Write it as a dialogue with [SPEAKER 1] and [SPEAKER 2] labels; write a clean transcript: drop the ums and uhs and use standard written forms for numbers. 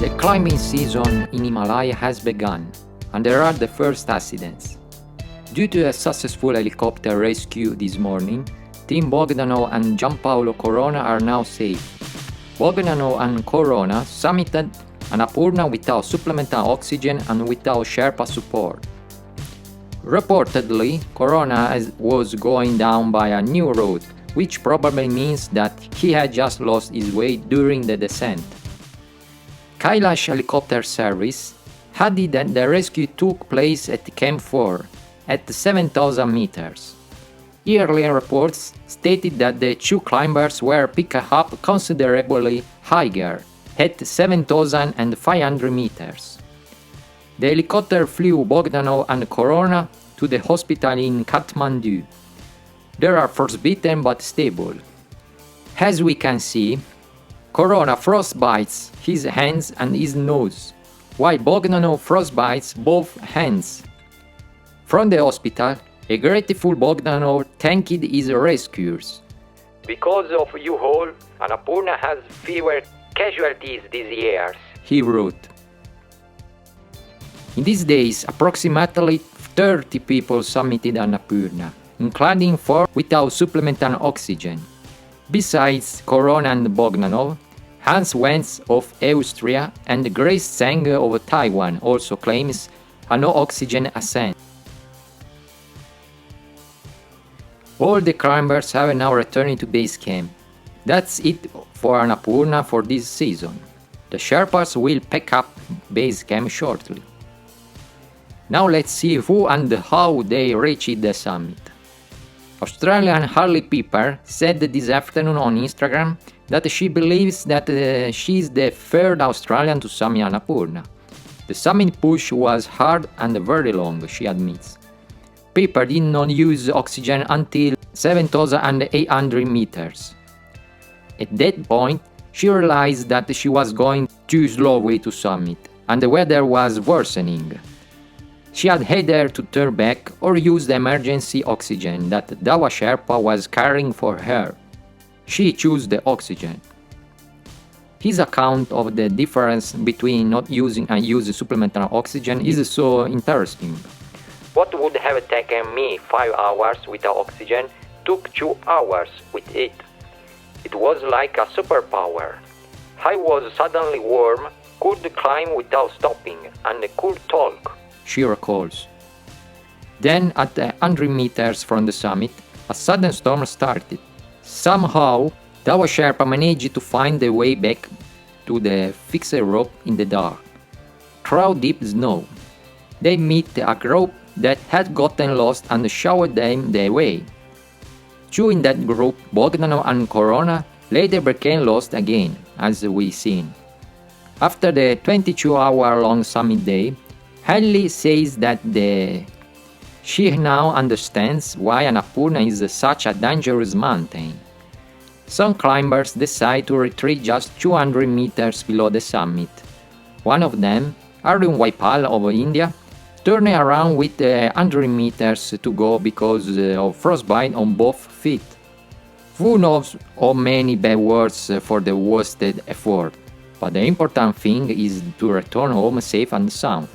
[SPEAKER 1] The climbing season in Himalaya has begun, and there are the first accidents. Due to a successful helicopter rescue this morning, Team Bogdanov and Giampaolo Corona are now safe. Bogdanov and Corona summited Annapurna without supplemental oxygen and without Sherpa support. Reportedly, Corona was going down by a new road, which probably means that he had just lost his way during the descent. Kailash Helicopter Service added that the rescue took place at Camp 4, at 7,000 meters. Earlier reports stated that the two climbers were picked up considerably higher, at 7,500 meters. The helicopter flew Bogdanov and Corona to the hospital in Kathmandu. They are frostbitten but stable. As we can see, Corona frostbites his hands and his nose, while Bogdanov frostbites both hands. From the hospital, a grateful Bogdanov thanked his rescuers.
[SPEAKER 2] "Because of you all, Annapurna has fewer casualties this year,"
[SPEAKER 1] he wrote. In these days, approximately 30 people summited Annapurna, including 4 without supplemental oxygen. Besides Corona and Bogdanov, Hans Wenz of Austria and Grace Zhang of Taiwan also claims a no-oxygen ascent. All the climbers have now returned to base camp. That's it for Annapurna for this season. The Sherpas will pack up base camp shortly. Now let's see who and how they reached the summit. Australian Harley Pepper said this afternoon on Instagram that she believes that she is the third Australian to summit Annapurna. The summit push was hard and very long, she admits. Pepper did not use oxygen until 7,800 meters. At that point, she realized that she was going too slowly to summit, and the weather was worsening. She had either to turn back or use the emergency oxygen that Dawa Sherpa was carrying for her. She chose the oxygen. His account of the difference between not using and using supplemental oxygen is so interesting.
[SPEAKER 2] "What would have taken me 5 hours without oxygen took 2 hours with it. It was like a superpower. I was suddenly warm, could climb without stopping, and could talk,"
[SPEAKER 1] she recalls. Then, at 100 meters from the summit, a sudden storm started. Somehow, Dawa Sherpa managed to find the way back to the fixed rope in the dark, through deep snow. They met a group that had gotten lost and showed them the way. Two in that group, Bogdanov and Corona, later became lost again, as we've seen. After the 22-hour-long summit day, Hadley says that she now understands why Annapurna is such a dangerous mountain. Some climbers decide to retreat just 200 meters below the summit. One of them, Arun Waipal of India, turned around with 100 meters to go because of frostbite on both feet. Who knows how many bad words for the wasted effort, but the important thing is to return home safe and sound.